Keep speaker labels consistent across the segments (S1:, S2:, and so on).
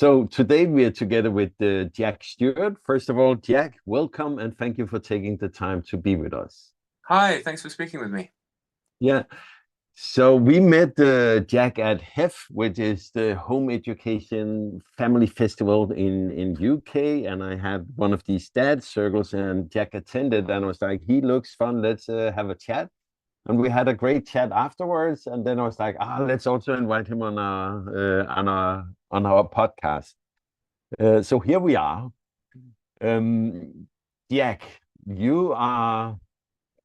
S1: So today we are together with Jack Stewart. First of all, Jack, welcome and thank you for taking the time to be with us.
S2: Hi, thanks for speaking with me.
S1: Yeah. So we met Jack at HEF, which is the Home Education Family Festival in UK, and I had one of these dad circles, and Jack attended, and I was like, he looks fun. Let's have a chat. And we had a great chat afterwards. And then I was like, let's also invite him on our podcast. So here we are. Um, Jack, you are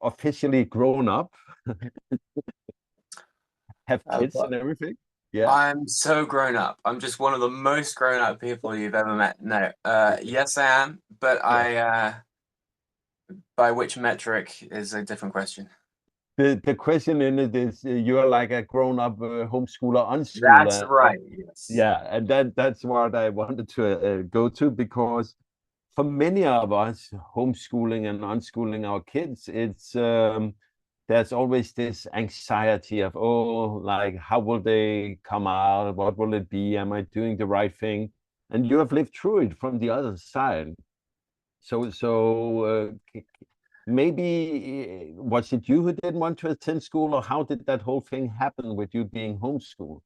S1: officially grown up, have kids
S2: But
S1: and everything. Yeah.
S2: I'm so grown up. I'm just one of the most grown up people you've ever met. No, yes, I am, but
S1: Yeah.
S2: by which metric is a different question.
S1: The question in it is you are like a grown up homeschooler,
S2: That's
S1: unschooler.
S2: right. Yes.
S1: Yeah, and that's what I wanted to go to because for many of us, homeschooling and unschooling our kids, it's there's always this anxiety of, oh, like how will they come out? What will it be? Am I doing the right thing? And you have lived through it from the other side. So maybe was it you who didn't want to attend school, or how did that whole thing happen with you being homeschooled?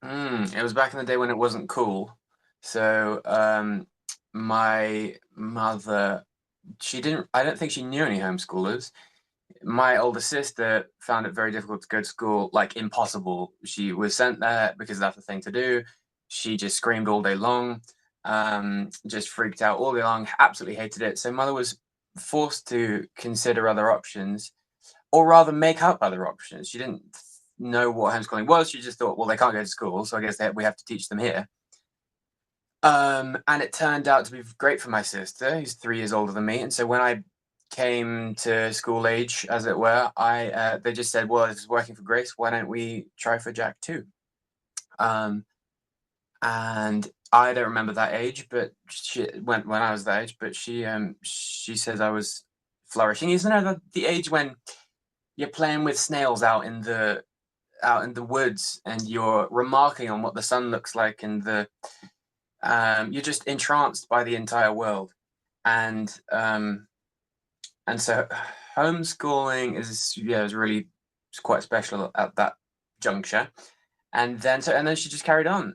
S2: It was back in the day when it wasn't cool. So, my mother, I don't think she knew any homeschoolers. My older sister found it very difficult to go to school, like impossible. She was sent there because that's the thing to do. She just screamed all day long, just freaked out all day long, absolutely hated it. So mother was forced to consider other options, or rather make up other options. She didn't know what homeschooling was. She just thought, well, they can't go to school, so I guess we have to teach them here. And it turned out to be great for my sister, who's 3 years older than me. And so when I came to school age, as it were, I they just said, "Well, this is working for Grace. Why don't we try for Jack too?" Um, and I don't remember that age, but when I was that age, but she says I was flourishing. Isn't it the age when you're playing with snails out in the woods and you're remarking on what the sun looks like and the you're just entranced by the entire world, and um, and so homeschooling is really quite special at that juncture. And then she just carried on.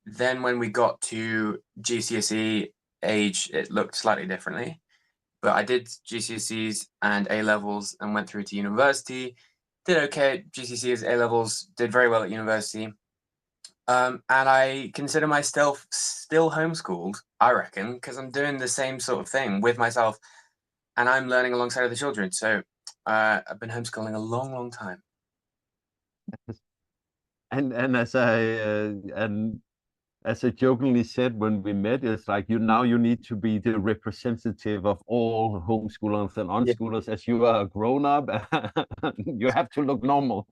S2: Then when we got to GCSE age, it looked slightly differently. But I did GCSEs and A levels and went through to university. Did okay at GCSEs, A levels, did very well at university. And I consider myself still homeschooled, I reckon, because I'm doing the same sort of thing with myself and I'm learning alongside of the children. So I've been homeschooling a long, long time.
S1: And as I jokingly said when we met, it's like you need to be the representative of all homeschoolers and
S2: Yeah.
S1: unschoolers as you are a grown up. You have to look normal.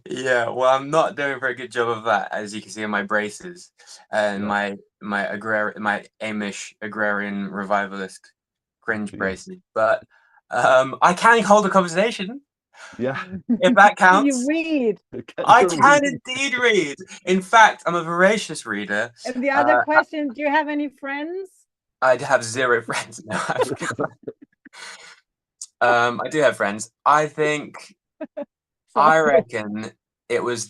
S2: Yeah, well, I'm not doing a very good job of that, as you can see in my braces and
S1: Yeah,
S2: my Amish agrarian revivalist cringe
S1: yeah,
S2: braces. But I can hold a conversation
S1: yeah.
S2: if that
S3: Can you
S2: counts.
S3: read?
S1: Can
S2: I
S1: you
S2: can
S1: read?
S2: indeed read. In fact, I'm a voracious reader.
S3: And the other
S2: Uh,
S3: question, do you have any friends?
S2: I have zero friends. No, I do have friends. I
S3: Sorry.
S2: reckon it was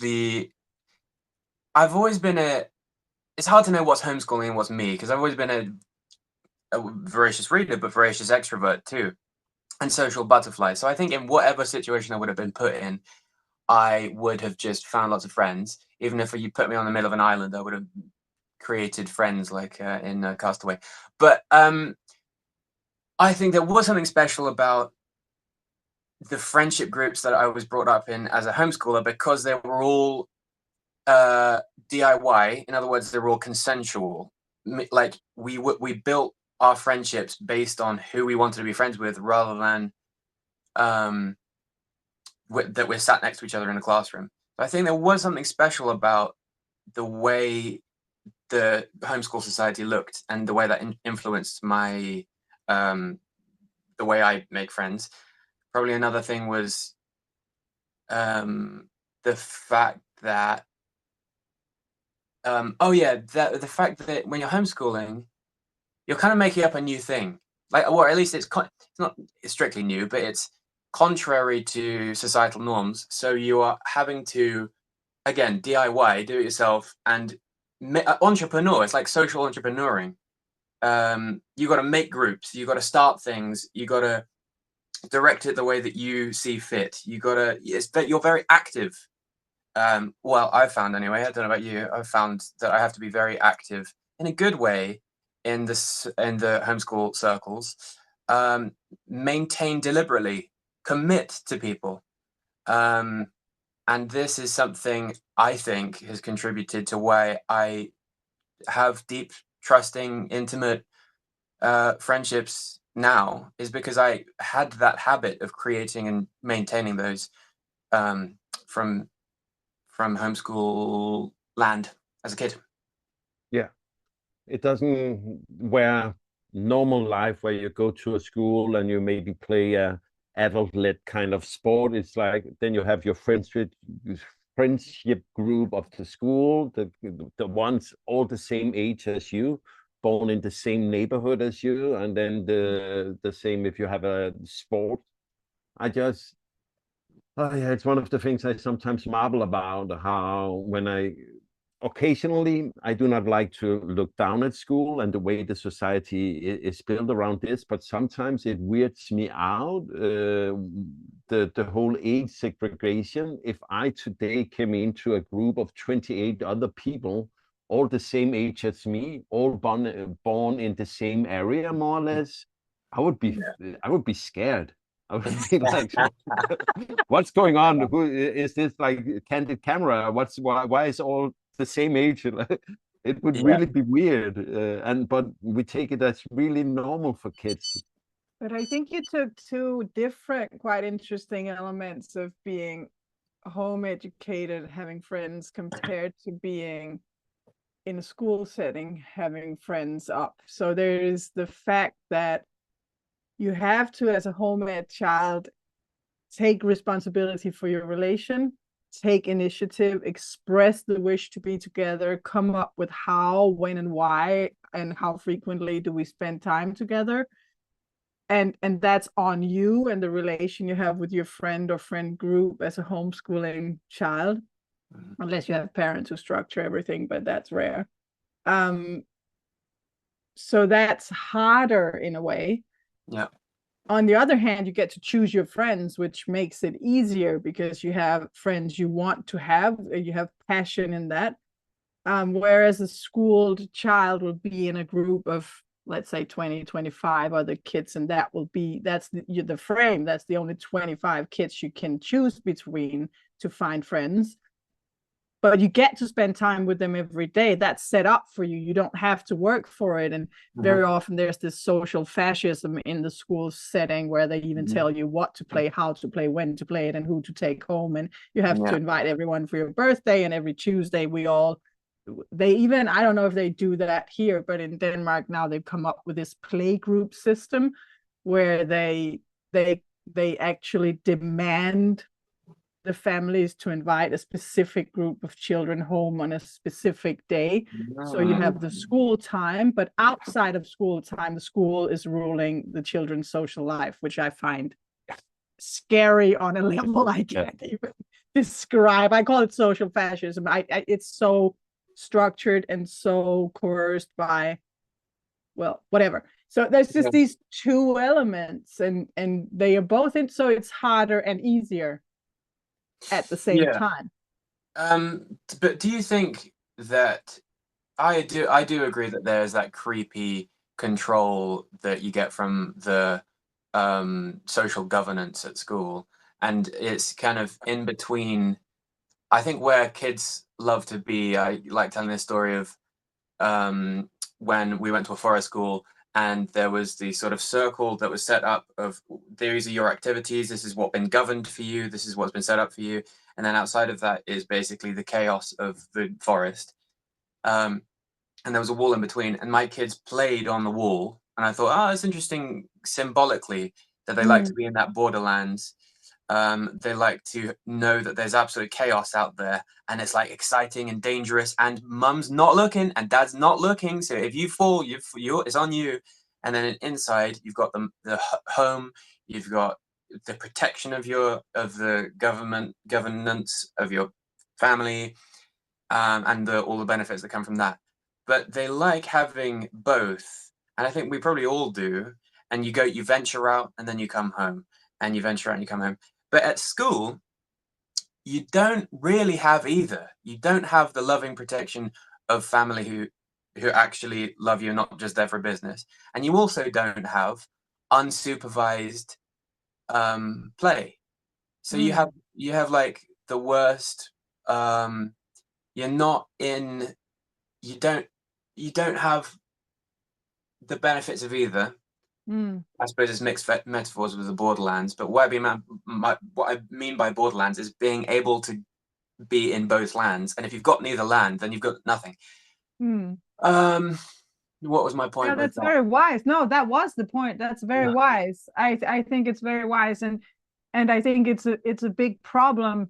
S2: I've always been it's hard to know what's homeschooling and what's me because I've always been a voracious reader, but voracious extrovert too, and social butterfly. So I think in whatever situation I would have been put in, I would have just found lots of friends. Even if you put me on the middle of an island, I would have created friends like in Castaway. But I think there was something special about the friendship groups that I was brought up in as a homeschooler because they were all DIY. In other words, they were all consensual. Like we built our friendships based on who we wanted to be friends with, rather than um, that we're sat next to each other in a classroom. I think there was something special about the way the homeschool society looked and the way that influenced my um, the way I make friends. Probably another thing was um, the fact that Oh yeah, the fact that when you're homeschooling, you're kind of making up a new thing. Like, or at least it's not strictly new, but it's contrary to societal norms. So you are having to, again, DIY, do it yourself, and entrepreneur. It's like social entrepreneuring. You got to make groups. You got to start things. You got to direct it the way that you see fit. You got to. It's that you're very active. Well, I've found anyway. I don't know about you. I've found that I have to be very active in a good way in the homeschool circles. Maintain deliberately, commit to people. And this is something I think has contributed to why I have deep, trusting, intimate friendships now, is because I had that habit of creating and maintaining those from homeschool land as a kid.
S1: Yeah. It doesn't where normal life where you go to a school and you maybe play a adult-led kind of sport. It's like then you have your friendship group of the school, the ones all the same age as you, born in the same neighborhood as you, and then the same if you have a sport. I just Oh yeah, it's one of the things I sometimes marvel about how when I occasionally I do not like to look down at school and the way the society is built around this, but sometimes it weirds me out the whole age segregation. If I today came into a group of 28 other people, all the same age as me, all born in the same area more or less, I would be I would be scared. I would be like, what's going on? Who is this like candid camera? Why is all the same age? It would
S2: Yeah.
S1: really be weird. But we take it as really normal for kids.
S3: But I think you took two different, quite interesting elements of being home educated, having friends, compared to being in a school setting, having friends up. So there is the fact that you have to, as a home ed child, take responsibility for your relation, take initiative, express the wish to be together, come up with how, when, and why, and how frequently do we spend time together. And that's on you and the relation you have with your friend or friend group as a homeschooling child, unless you have parents who structure everything, but that's rare. So that's harder in a way.
S2: Yeah.
S3: On the other hand, you get to choose your friends, which makes it easier because you have friends you want to have, you have passion in that. Whereas a schooled child will be in a group of, let's say, 20, 25 other kids, and that's the frame. That's the only 25 kids you can choose between to find friends. But you get to spend time with them every day. That's set up for you. You don't have to work for it. And very often there's this social fascism in the school setting where they even tell you what to play, how to play, when to play it, and who to take home. And you have to invite everyone for your birthday. And every Tuesday I don't know if they do that here, but in Denmark now they've come up with this play group system where they actually demand the families to invite a specific group of children home on a specific day. So you have the school time, but outside of school time, the school is ruling the children's social life, which I find scary on a level I can't even describe. I call it social fascism. It's so structured and so coerced by, well, whatever. So there's just these two elements, and they are both in, so it's harder and easier at the same time.
S2: But do you think that I do agree that there's that creepy control that you get from the social governance at school, and it's kind of in between. I think where kids love to be, I like telling this story of when we went to a forest school and there was the sort of circle that was set up of these are your activities, this is what's been governed for you, this is what's been set up for you, and then outside of that is basically the chaos of the forest. And there was a wall in between, and my kids played on the wall, and I thought, oh, it's interesting symbolically that they like to be in that borderlands. They like to know that there's absolute chaos out there, and it's like exciting and dangerous, and mum's not looking and dad's not looking. So if you fall, it's on you. And then inside, you've got the home, you've got the protection of the governance of your family, and all the benefits that come from that. But they like having both, and I think we probably all do. And you venture out, and then you come home, and you venture out and you come home. But at school, you don't really have either. You don't have the loving protection of family who actually love you, not just there for business. And you also don't have unsupervised play. So you have like the worst. You're not in. You don't have the benefits of either. I suppose it's mixed metaphors with the borderlands, but what I mean by borderlands is being able to be in both lands. And if you've got neither land, then you've got nothing. What was my point?
S3: Yeah, that's very wise. No, that was the point. That's very wise. I think it's very wise, and I think it's a big problem.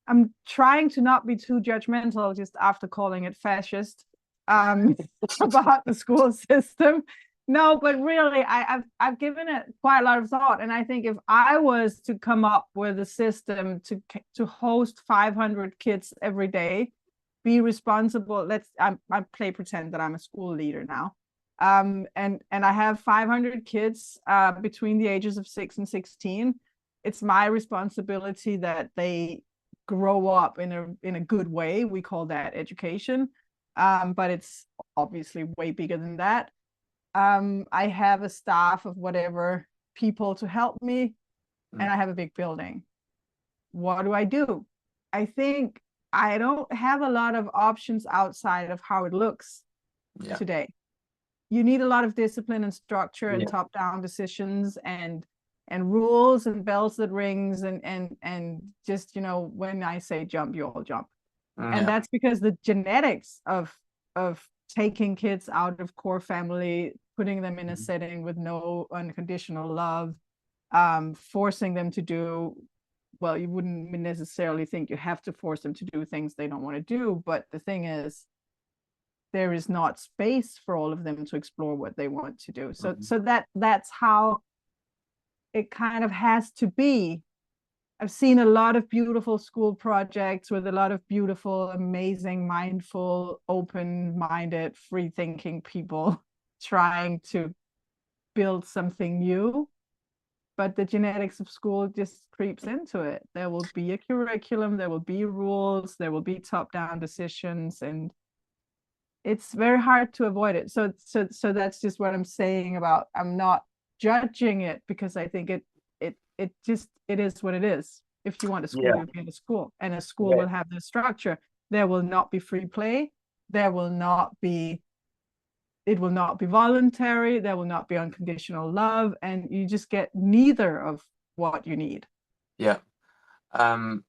S3: I'm trying to not be too judgmental just after calling it fascist about the school system. No, but really, I've given it quite a lot of thought, and I think if I was to come up with a system to host 500 kids every day, be responsible. I play pretend that I'm a school leader now, and I have 500 kids between the ages of 6 and 16. It's my responsibility that they grow up in a good way. We call that education, but it's obviously way bigger than that. I have a staff of whatever people to help me, and I have a big building. What do? I think I don't have a lot of options outside of how it looks today. You need a lot of discipline and structure and top-down decisions and rules and bells that rings and just, when I say jump, you all jump. And that's because the genetics of taking kids out of core family, putting them in a setting with no unconditional love, forcing them to do, well, you wouldn't necessarily think you have to force them to do things they don't want to do. But the thing is, there is not space for all of them to explore what they want to do. So that's how it kind of has to be. I've seen a lot of beautiful school projects with a lot of beautiful, amazing, mindful, open-minded, free-thinking people trying to build something new. But the genetics of school just creeps into it. There will be a curriculum, there will be rules, there will be top-down decisions, and it's very hard to avoid it. So that's just what I'm saying about, I'm not judging it, because I think it is what it is. If you want a school, you'll be in a school, and a school will have this structure. There will not be free play. It will not be voluntary. There will not be unconditional love, and you just get neither of what you need.
S2: Yeah. Do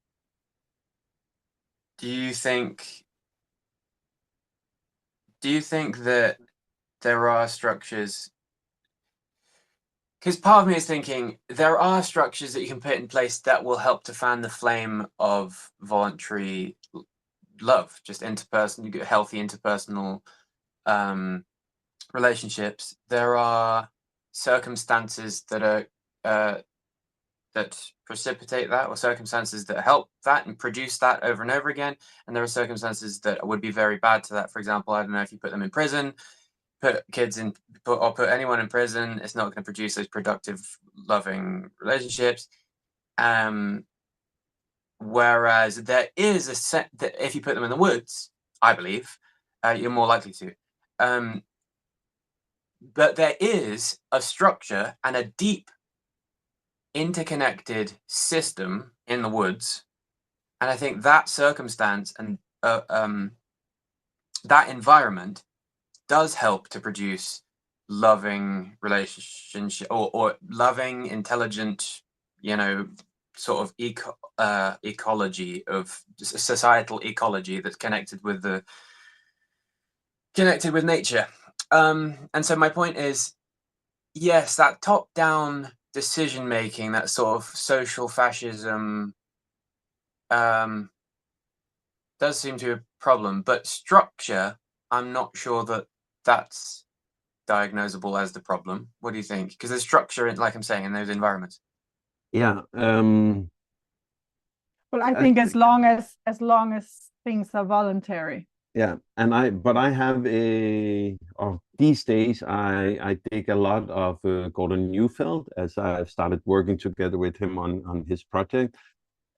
S2: you think that there are structures? Because part of me is thinking there are structures that you can put in place that will help to fan the flame of voluntary love, just healthy interpersonal relationships. There are circumstances that precipitate that, or circumstances that help that and produce that over and over again. And there are circumstances that would be very bad to that. For example, I don't know, if you put them in prison, put anyone in prison, it's not going to produce those productive, loving relationships. Whereas there is a set that if you put them in the woods, I believe, you're more likely to. But there is a structure and a deep interconnected system in the woods. And I think that circumstance and that environment does help to produce loving relationship or loving, intelligent, sort of ecology, of societal ecology that's connected with nature. And so my point is, yes, that top-down decision making, that sort of social fascism, does seem to be a problem. But structure, I'm not sure that that's diagnosable as the problem. What do you think? Because there's structure, like I'm saying, in those environments.
S1: Yeah.
S3: Well, I think as long as things are voluntary.
S1: Yeah, but I have these days I dig a lot of Gordon Neufeld, as I've started working together with him on his project,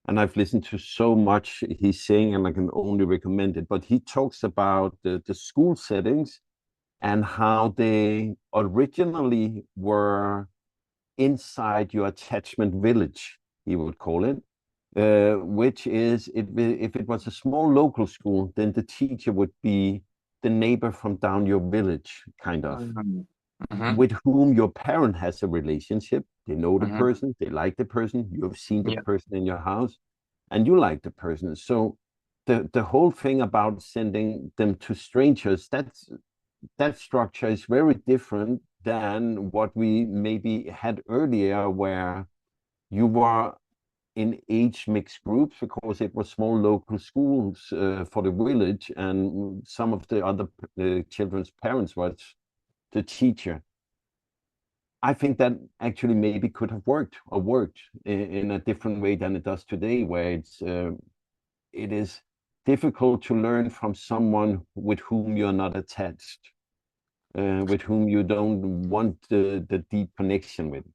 S1: and I've listened to so much he's saying, and I can only recommend it. But he talks about the school settings and how they originally were inside your attachment village, he would call it. Which is, if it was a small local school, then the teacher would be the neighbor from down your village, kind of, with whom your parent has a relationship. They know the person, they like the person, you've seen the person in your house, and you like the person. So the whole thing about sending them to strangers, that structure is very different than what we maybe had earlier, where you were in age mixed groups, because it was small local schools for the village, and some of the other children's parents was the teacher. I think that actually maybe could have worked in a different way than it does today, where it is difficult to learn from someone with whom you're not attached, with whom you don't want the deep connection with.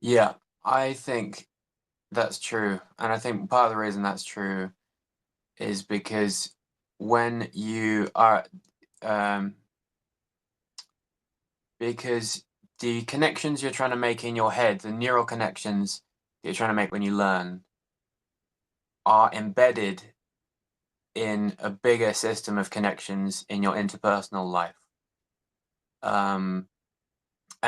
S2: Yeah, I think that's true. And I think part of the reason that's true is because when you are, because the connections you're trying to make in your head, the neural connections that you're trying to make when you learn, are embedded in a bigger system of connections in your interpersonal life. And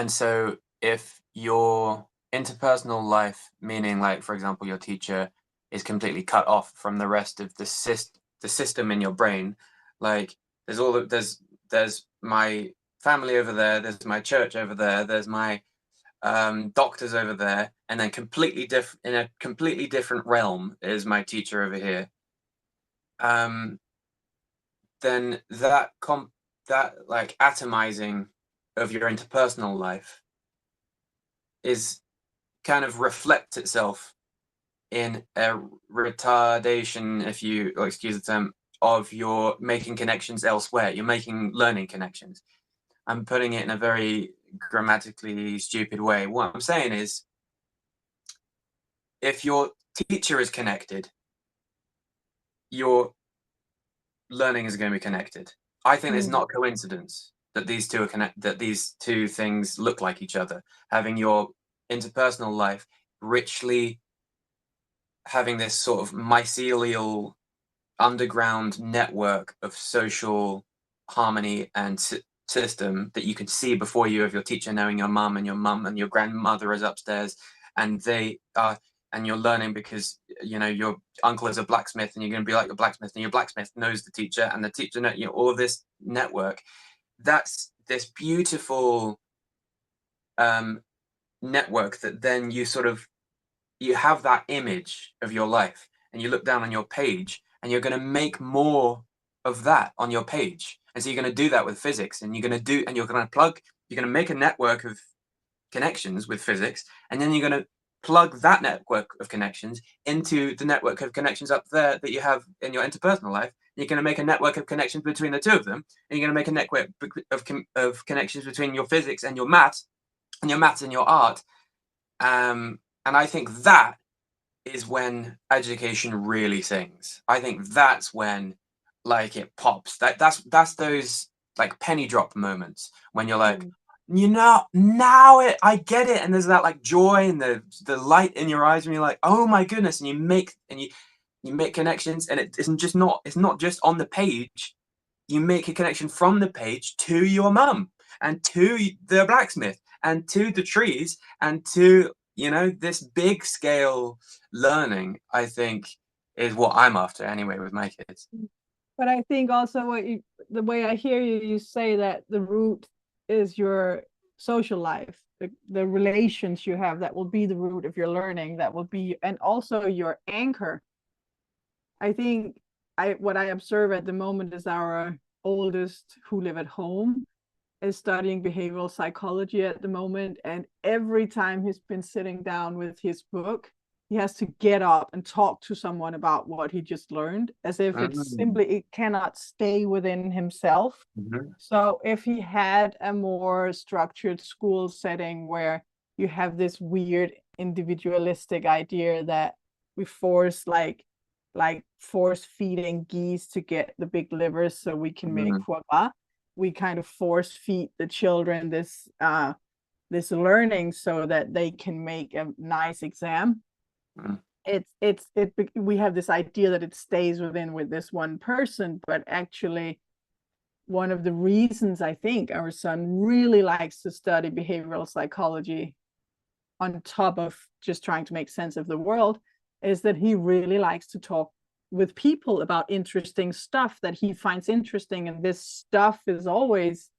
S2: so if your interpersonal life, meaning, like, for example, your teacher is completely cut off from the rest of the system in your brain, like there's my family over there, there's my church over there, there's my doctors over there, and then in a completely different realm is my teacher over here. Then that like atomizing of your interpersonal life is kind of reflects itself in a retardation, if you excuse the term, of your making connections elsewhere. You're making learning connections. I'm putting it in a very grammatically stupid way. What I'm saying is, if your teacher is connected, your learning is going to be connected. I think it's not a coincidence that these two are that these two things look like each other. Having your interpersonal life richly having this sort of mycelial underground network of social harmony and system that you can see before you, of your teacher knowing your mum and your grandmother is upstairs, and they are, and you're learning because your uncle is a blacksmith and you're going to be like the blacksmith, and your blacksmith knows the teacher and the teacher knows, all of this network. That's this beautiful network that then you have that image of your life, and you look down on your page, and you're going to make more of that on your page. And so you're going to do that with physics, and you're going to make a network of connections with physics, and then you're going to plug that network of connections into the network of connections up there that you have in your interpersonal life. You're going to make a network of connections between the two of them, and you're going to make a network of connections between your physics and your maths, and your maths and your art. And I think that is when education really sings. I think that's when, like, it pops. That's those like penny drop moments when you're like, now I get it, and there's that like joy and the light in your eyes when you're like, oh my goodness, and you make connections, and it's not just on the page. You make a connection from the page to your mum, and to the blacksmith, and to the trees, and to this big scale learning. I think is what I'm after anyway with my kids.
S3: But I think also the way I hear you say that the root is your social life, the relations you have that will be the root of your learning, that will be, and also your anchor. I think what I observe at the moment is our oldest, who live at home, is studying behavioral psychology at the moment, and every time he's been sitting down with his book, he has to get up and talk to someone about what he just learned, as if it's simply, it cannot stay within himself. So if he had a more structured school setting where you have this weird individualistic idea that we force like force feeding geese to get the big livers so we can make foie gras, we kind of force feed the children this learning so that they can make a nice exam. We have this idea that it stays with this one person, but actually one of the reasons I think our son really likes to study behavioral psychology on top of just trying to make sense of the world is that he really likes to talk with people about interesting stuff that he finds interesting, and this stuff is always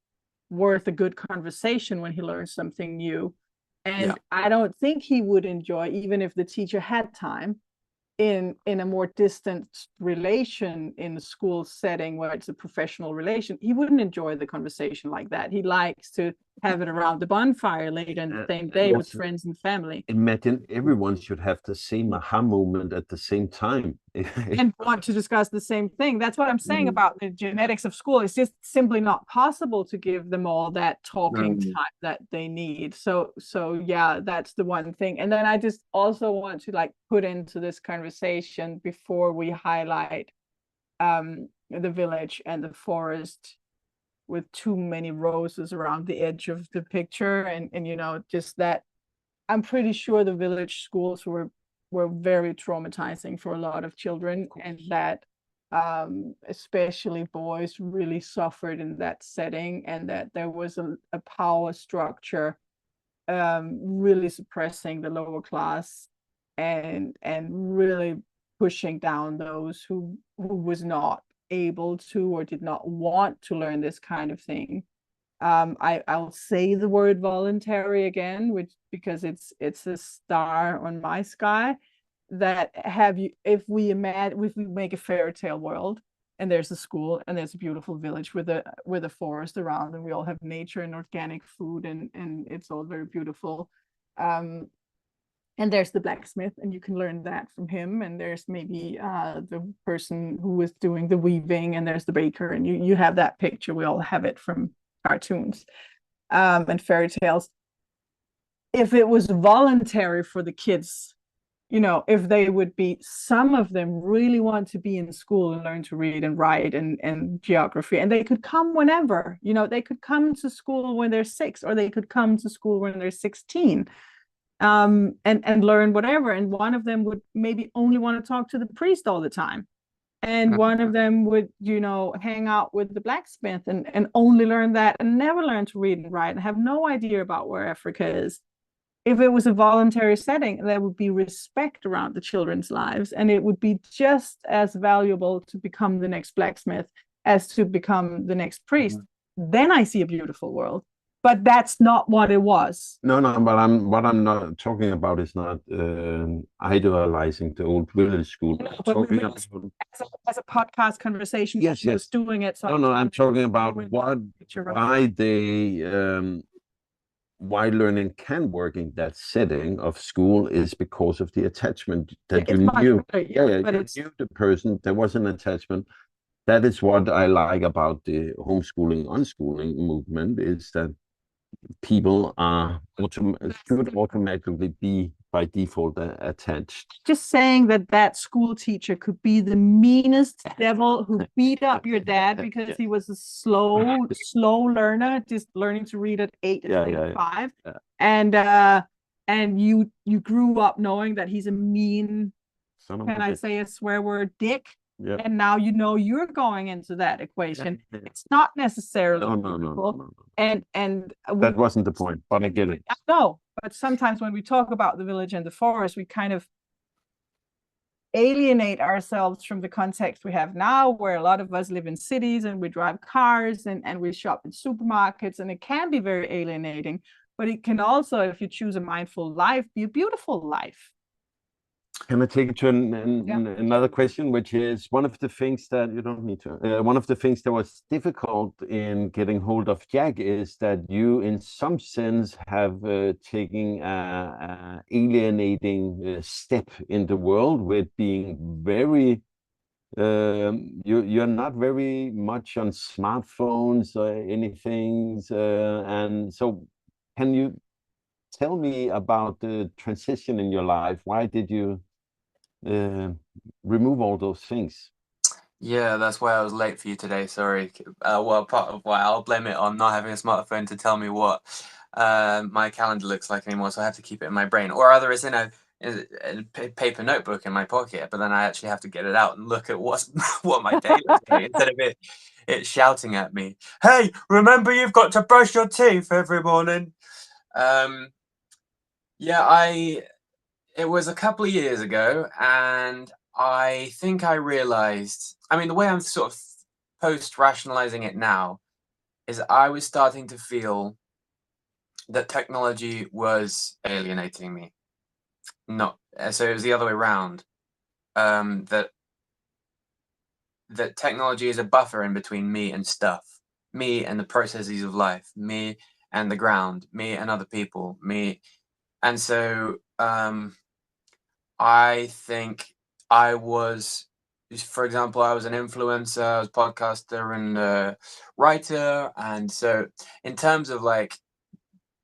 S3: worth a good conversation when he learns something new. And I don't think he would enjoy, even if the teacher had time, in a more distant relation in a school setting where it's a professional relation, he wouldn't enjoy the conversation like that. He likes to have it around the bonfire later in the same day with friends and family.
S1: Imagine everyone should have the same aha moment at the same time.
S3: And want to discuss the same thing. That's what I'm saying about the genetics of school. It's just simply not possible to give them all that talking time that they need. So yeah, that's the one thing. And then I just also want to like put into this conversation before we highlight the village and the forest with too many roses around the edge of the picture, and you know, just that I'm pretty sure the village schools were very traumatizing for a lot of children, and that especially boys really suffered in that setting, and that there was a power structure really suppressing the lower class and really pushing down those who was not able to or did not want to learn this kind of thing. I'll say the word voluntary again, because it's a star on my sky. That if we make a fairy tale world, and there's a school and there's a beautiful village with a forest around, and we all have nature and organic food, and it's all very beautiful. And there's the blacksmith, and you can learn that from him. And there's maybe the person who is doing the weaving, and there's the baker, and you have that picture. We all have it from cartoons and fairy tales. If it was voluntary for the kids, you know, if they would be, some of them really want to be in school and learn to read and write and geography, and they could come whenever, you know, they could come to school when they're 6, or they could come to school when they're 16. And learn whatever. And one of them would maybe only want to talk to the priest all the time. And one of them would, you know, hang out with the blacksmith and only learn that and never learn to read and write and have no idea about where Africa is. If it was a voluntary setting, there would be respect around the children's lives, and it would be just as valuable to become the next blacksmith as to become the next priest. Then I see a beautiful world. But that's not what it was.
S1: No, but what I'm not talking about is not idealizing the old village school.
S3: No, as a podcast conversation,
S1: yes,
S3: was doing it. So
S1: no, I'm talking about why learning can work in that setting of school is because of the attachment that you knew. You knew the person. There was an attachment. That is what I like about the homeschooling, unschooling movement, is that people should automatically be by default attached.
S3: Just saying that school teacher could be the meanest devil who beat up your dad because he was a slow learner, just learning to read at 8 and 5. And you grew up knowing that he's a mean, can I say a swear word, dick? Yeah. And now you know you're going into that equation. It's not necessarily no. And
S1: that wasn't the point, but I get it.
S3: No, but sometimes when we talk about the village and the forest, we kind of alienate ourselves from the context we have now, where a lot of us live in cities and we drive cars and we shop in supermarkets, and it can be very alienating. but it can also, if you choose a mindful life, be a beautiful life.
S1: Can I take it to
S3: Yeah.
S1: another question, which is one of the things that you don't need to. One of the things that was difficult in getting hold of Jack is that you, in some sense, have taken a alienating step in the world with being very. You're not very much on smartphones or anything, and so can you tell me about the transition in your life? Why did you remove all those things?
S2: Yeah, that's why I was late for you today. Sorry. Well, part of why I'll blame it on not having a smartphone to tell me what my calendar looks like anymore. So I have to keep it in my brain, or rather, it's in a paper notebook in my pocket. But then I actually have to get it out and look at what my day looks like instead of it shouting at me, "Hey, remember you've got to brush your teeth every morning." Yeah, it was a couple of years ago, and I think I realized, I mean, the way I'm sort of post-rationalizing it now is I was starting to feel that technology was alienating me. Not so it was the other way around. That technology is a buffer in between me and stuff, me and the processes of life, me and the ground, me and other people, me, and so I think I was, for example, I was an influencer, I was a podcaster and writer, and so in terms of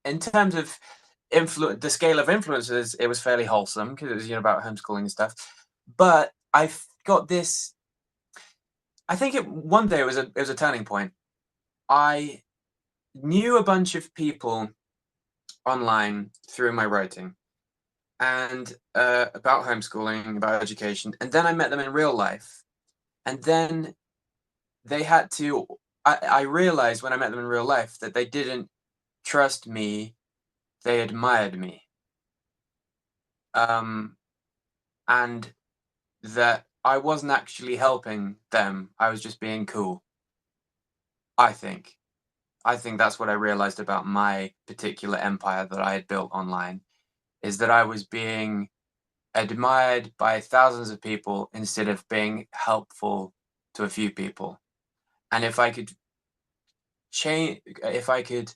S2: the scale of influences, it was fairly wholesome because it was about homeschooling and stuff. But I've got this. I think one day it was a turning point. I knew a bunch of people online through my writing and about homeschooling, about education, and then I met them in real life, and then they had to. I realized when I met them in real life that they didn't trust me; they admired me, and that I wasn't actually helping them. I was just being cool. I think. I think that's what I realized about my particular empire that I had built online, is that I was being admired by thousands of people instead of being helpful to a few people. And if I could change, if I could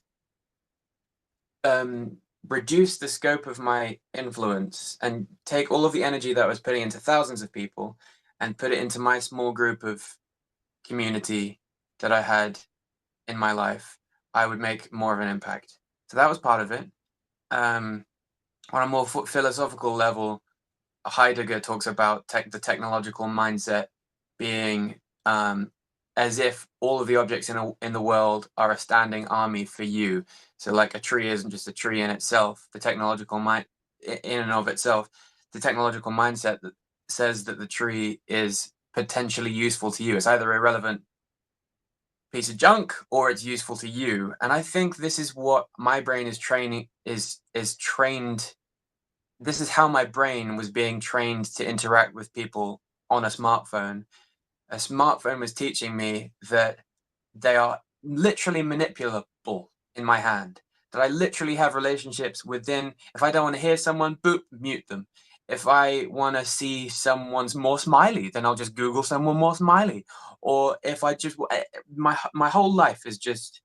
S2: reduce the scope of my influence and take all of the energy that I was putting into thousands of people and put it into my small group of community that I had in my life, I would make more of an impact. So that was part of it. On a more philosophical level, Heidegger talks about the technological mindset being as if all of the objects in the world are a standing army for you. So like a tree isn't just a tree in itself. The technological mind in and of itself, the technological mindset that says that the tree is potentially useful to you. It's either irrelevant piece of junk or it's useful to you. And I think this is what my brain is training is trained. This is how my brain was being trained to interact with people on a smartphone. A smartphone was teaching me that they are literally manipulable in my hand. That I literally have relationships within. If I don't want to hear someone, boop, mute them. If I want to see someone's more smiley, then I'll just Google someone more smiley. Or if I just my whole life is just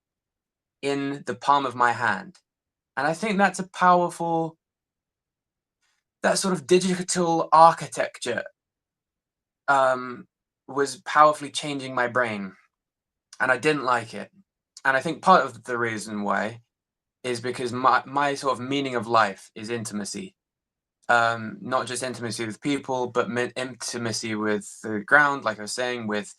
S2: in the palm of my hand, and I think that's a powerful. That sort of digital architecture was powerfully changing my brain, and I didn't like it. And I think part of the reason why is because my sort of meaning of life is intimacy. Not just intimacy with people, but intimacy with the ground, like I was saying, with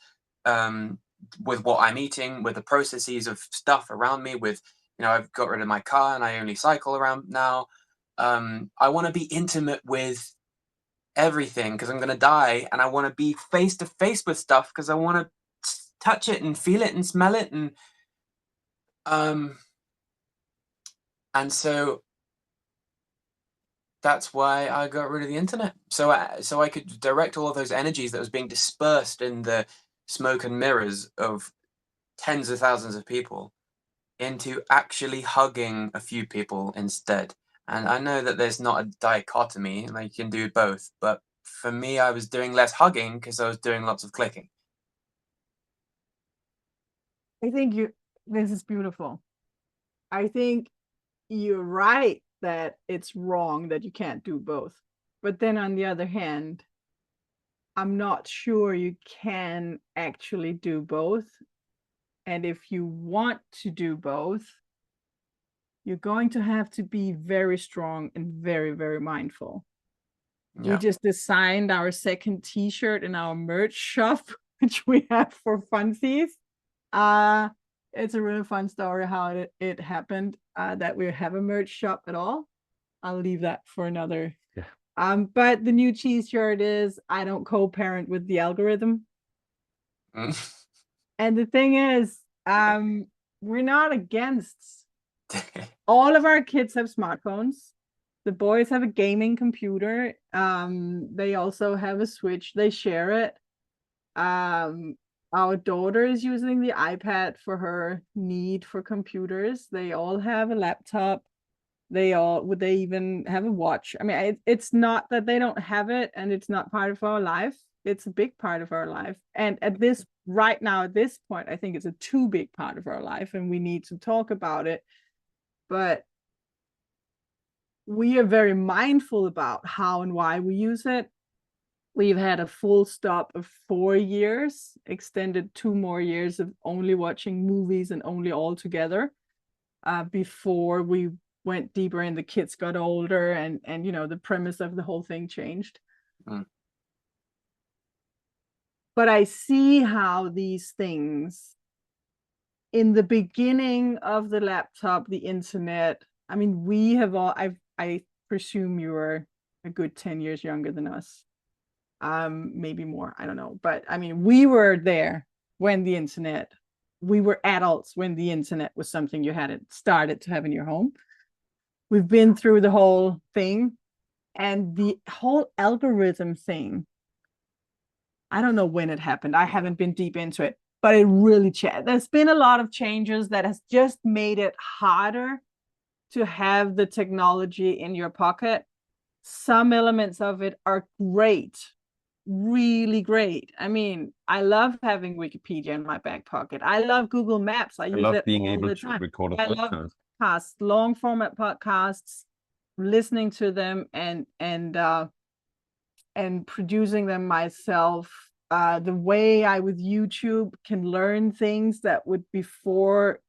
S2: what I'm eating, with the processes of stuff around me, with, I've got rid of my car and I only cycle around now. I want to be intimate with everything because I'm going to die, and I want to be face to face with stuff because I want to touch it and feel it and smell it, um and so that's why I got rid of the internet, so I could direct all of those energies that was being dispersed in the smoke and mirrors of tens of thousands of people into actually hugging a few people instead. And I know that there's not a dichotomy, like you can do both, but for me, I was doing less hugging because I was doing lots of clicking.
S3: I think this is beautiful. I think you're right that it's wrong that you can't do both. But then on the other hand, I'm not sure you can actually do both. And if you want to do both, you're going to have to be very strong and very, very mindful.
S2: Yeah.
S3: We just designed our second t-shirt in our merch shop, which we have for funsies. It's a really fun story how it happened, that we have a merch shop at all. I'll leave that for another.
S1: Yeah.
S3: But the new t-shirt is, I don't co-parent with the algorithm. And the thing is, we're not against. All of our kids have smartphones. The boys have a gaming computer. They also have a Switch. They share it. Our daughter is using the iPad for her need for computers. They all have a laptop. They even have a watch. I mean, it's not that they don't have it and it's not part of our life. It's a big part of our life. And at this point, I think it's a too big part of our life and we need to talk about it. But we are very mindful about how and why we use it. We've had a full stop of 4 years, extended 2 more years of only watching movies and only all together, before we went deeper and the kids got older and the premise of the whole thing changed. But I see how these things, in the beginning of the laptop, the internet, I mean, we have all, I presume you were a good 10 years younger than us. Maybe more, I don't know. But I mean, we were there when we were adults when the internet was something you hadn't started to have in your home. We've been through the whole thing, and the whole algorithm thing, I don't know when it happened. I haven't been deep into it, but it really there's been a lot of changes that has just made it harder to have the technology in your pocket. Some elements of it are great, really great. I mean, I love having Wikipedia in my back pocket. I love Google Maps. I use
S1: love
S3: it
S1: being
S3: all
S1: able
S3: the
S1: to
S3: time.
S1: record a
S3: I love
S1: podcast.
S3: podcasts, long format podcasts, listening to them and producing them myself. The way I with YouTube can learn things that would before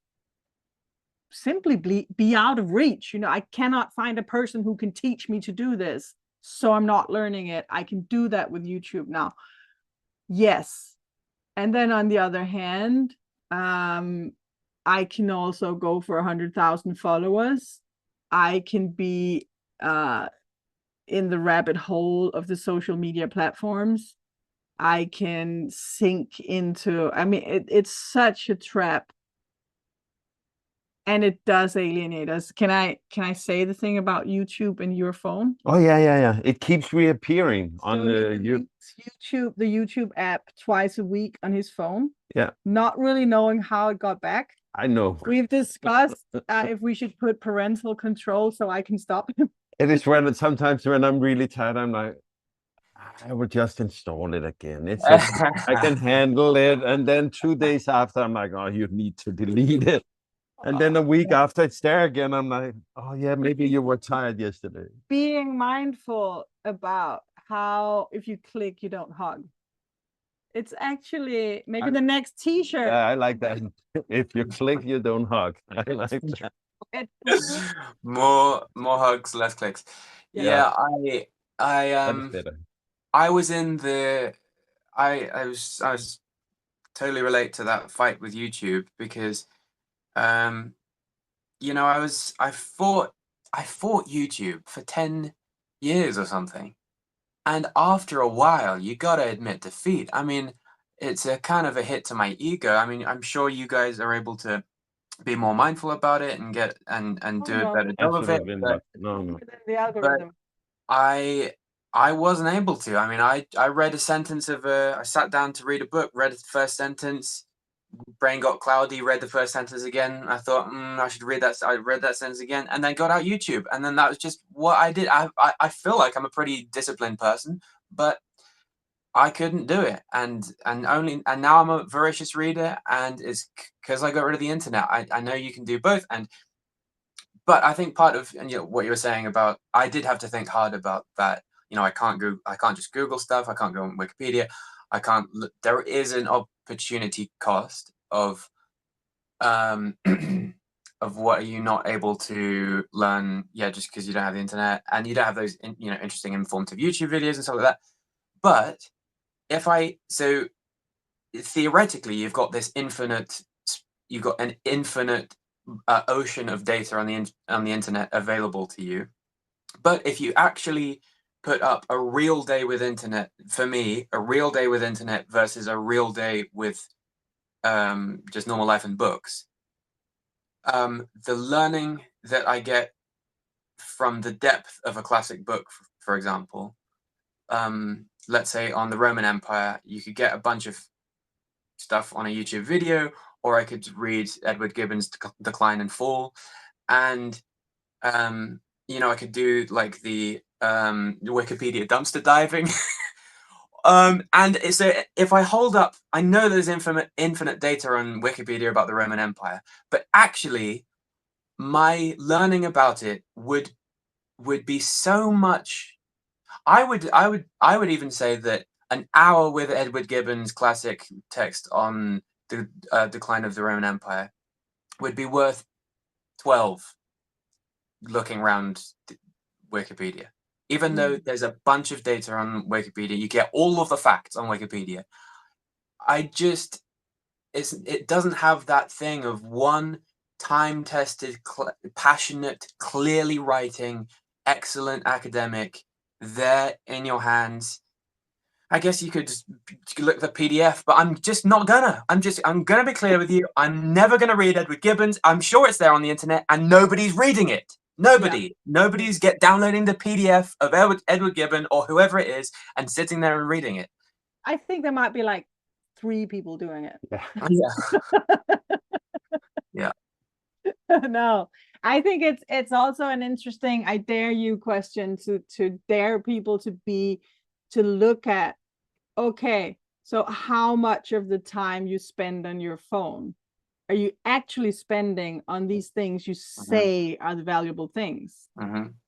S3: simply be out of reach. I cannot find a person who can teach me to do this, so I'm not learning it. I can do that with YouTube now. Yes. And then on the other hand, I can also go for 100,000 followers. I can be in the rabbit hole of the social media platforms. I can sink into, I mean, it's such a trap. And it does alienate us. Can I say the thing about YouTube and your phone?
S1: Oh yeah. It keeps reappearing on
S3: the
S1: the
S3: YouTube app twice a week on his phone.
S1: Yeah.
S3: Not really knowing how it got back.
S1: I know.
S3: We've discussed if we should put parental control so I can stop him.
S1: It is sometimes when I'm really tired, I'm like, I will just install it again. It's okay. I can handle it. And then 2 days after, I'm like, oh, you need to delete it. And then a week after it's there again, I'm like, oh yeah, maybe you were tired yesterday.
S3: Being mindful about how if you click, you don't hug. It's actually maybe the next t-shirt.
S1: Yeah, I like that. If you click, you don't hug. I like that.
S2: More hugs, less clicks. Yeah, I was in the I was totally relate to that fight with YouTube because I fought YouTube for 10 years or something. And after a while, you gotta admit defeat. I mean, it's a kind of a hit to my ego. I mean, I'm sure you guys are able to be more mindful about it and get and do a better job of it. But,
S1: no.
S3: The algorithm.
S2: But I wasn't able to. I mean, I read a sentence of I sat down to read a book, read the first sentence, brain got cloudy, read the first sentence again. I thought, I should read that. I read that sentence again, and then got out YouTube, and then that was just what I did. I feel like I'm a pretty disciplined person, but I couldn't do it, and now I'm a voracious reader, and it's because I got rid of the internet. I know you can do both, but I think part of, and what you were saying about, I did have to think hard about that. I can't just Google stuff. I can't go on Wikipedia. I can't look. There is an opportunity cost of of what are you not able to learn, just because you don't have the internet and you don't have those interesting informative YouTube videos and stuff like that. But so theoretically you've got an infinite ocean of data on the internet available to you. But if you actually put up a real day with internet, for me, a real day with internet versus a real day with just normal life and books, the learning that I get from the depth of a classic book, for example, let's say on the Roman Empire, you could get a bunch of stuff on a YouTube video, or I could read Edward Gibbon's Decline and Fall, and I could do like the Wikipedia dumpster diving. And so if I hold up, I know there's infinite data on Wikipedia about the Roman Empire, but actually my learning about it would be so much. I would even say that an hour with Edward Gibbon's classic text on the decline of the Roman Empire would be worth 12 looking around Wikipedia. Even though there's a bunch of data on Wikipedia, you get all of the facts on Wikipedia. It doesn't have that thing of one time-tested, passionate, clearly writing, excellent academic there in your hands. I guess you could just look at the PDF, but I'm just not gonna. I'm gonna be clear with you. I'm never gonna read Edward Gibbon's. I'm sure it's there on the internet, and nobody's reading it. Nobody's downloading the PDF of Edward Gibbon or whoever it is and sitting there and reading it.
S3: I think there might be like 3 people doing it.
S2: Yeah.
S3: No, I think it's also an interesting I dare you question to dare people to look at, okay, so how much of the time you spend on your phone are you actually spending on these things you say are the valuable things?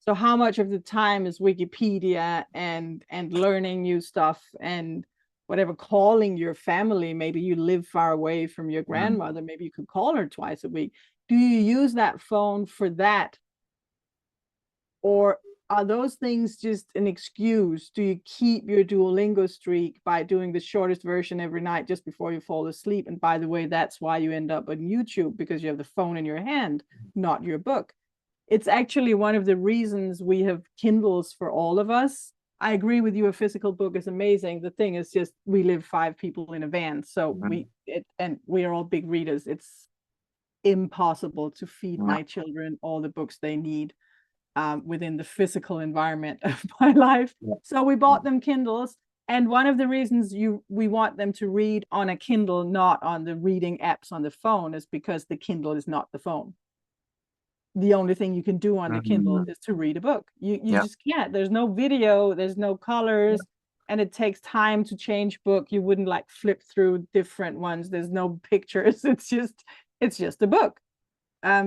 S3: So how much of the time is Wikipedia and learning new stuff and whatever, calling your family? Maybe you live far away from your grandmother. Maybe you could call her twice a week. Do you use that phone for that? Or are those things just an excuse? Do you keep your Duolingo streak by doing the shortest version every night just before you fall asleep? And by the way, that's why you end up on YouTube, because you have the phone in your hand, not your book. It's actually one of the reasons we have Kindles for all of us. I agree with you, a physical book is amazing. The thing is just we live 5 people in a van, so we are all big readers. It's impossible to feed my children all the books they need within the physical environment of my life. So we bought them Kindles, and one of the reasons we want them to read on a Kindle, not on the reading apps on the phone, is because the Kindle is not the phone. The only thing you can do on the Kindle is to read a book. You just can't. There's no video, there's no colors, and it takes time to change book. You wouldn't like flip through different ones. There's no pictures. It's just a book.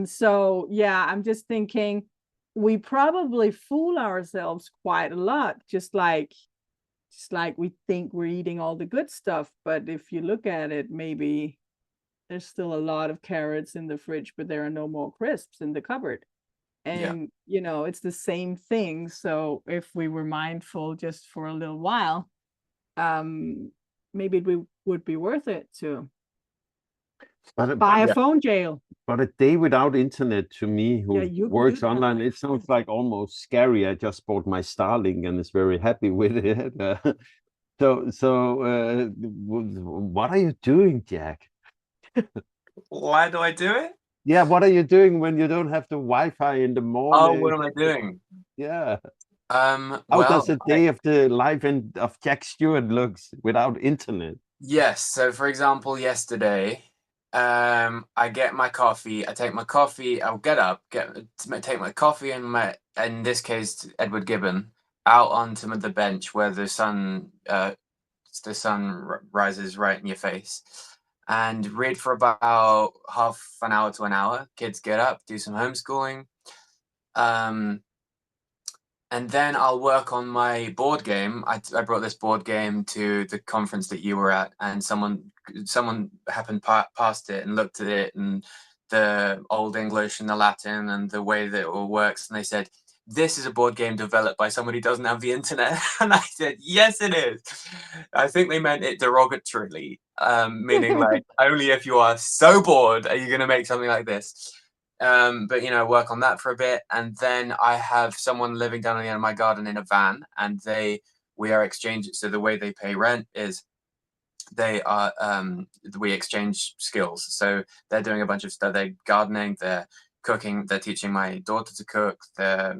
S3: So yeah, I'm just thinking we probably fool ourselves quite a lot, just like we think we're eating all the good stuff, but if you look at it, maybe there's still a lot of carrots in the fridge, but there are no more crisps in the cupboard. And it's the same thing. So if we were mindful just for a little while, maybe it would be worth it to buy a phone jail.
S1: But a day without internet, to me, who
S3: you
S1: works online, it sounds like almost scary. I just bought my Starlink and is very happy with it. So what are you doing, Jack?
S2: Why do I do it?
S1: Yeah, what are you doing when you don't have the Wi-Fi in the morning?
S2: Oh, what am I doing?
S1: Yeah.
S2: How
S1: does a day of the life of Jack Stewart looks without internet?
S2: Yes. So, for example, yesterday, I get my coffee. I take my coffee. I'll get up, take my coffee and in this case, Edward Gibbon, out onto the bench where the sun rises right in your face, and read for about half an hour to an hour. Kids get up, do some homeschooling. And then I'll work on my board game. I brought this board game to the conference that you were at, and someone happened past it and looked at it and the Old English and the Latin and the way that it all works, and they said, "This is a board game developed by somebody who doesn't have the internet." And I said, "Yes, it is." I think they meant it derogatorily, meaning like only if you are so bored are you going to make something like this. But work on that for a bit, and then I have someone living down at the end of my garden in a van, and we are exchanging. So the way they pay rent is we exchange skills. So they're doing a bunch of stuff. They're gardening, they're cooking, they're teaching my daughter to cook, they're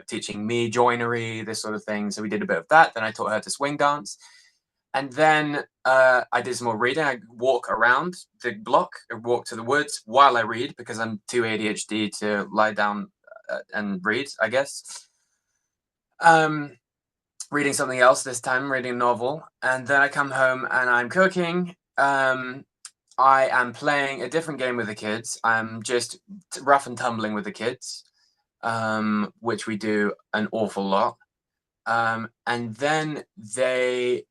S2: teaching me joinery, this sort of thing. So we did a bit of that. Then I taught her to swing dance. And then I did some more reading. I walk around the block, I walk to the woods while I read, because I'm too ADHD to lie down and read, I guess. Reading something else this time, reading a novel. And then I come home and I'm cooking. I am playing a different game with the kids. I'm just rough and tumbling with the kids, which we do an awful lot. And then they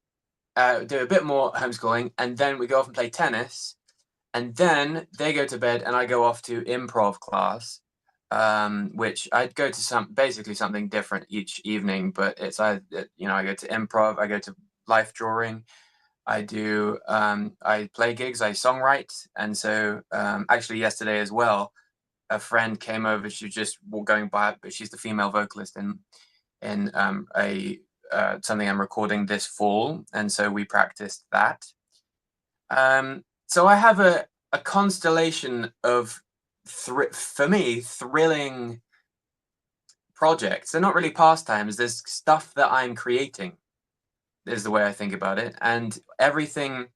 S2: do a bit more homeschooling, and then we go off and play tennis, and then they go to bed and I go off to improv class, which I'd go to basically something different each evening, but it's I go to improv, I go to life drawing, I do I play gigs, I songwrite. And so actually yesterday as well, a friend came over. She was just going by, but she's the female vocalist in something I'm recording this fall, and so we practiced that. So I have a constellation of for me thrilling projects. They're not really pastimes. There's stuff that I'm creating, is the way I think about it, and everything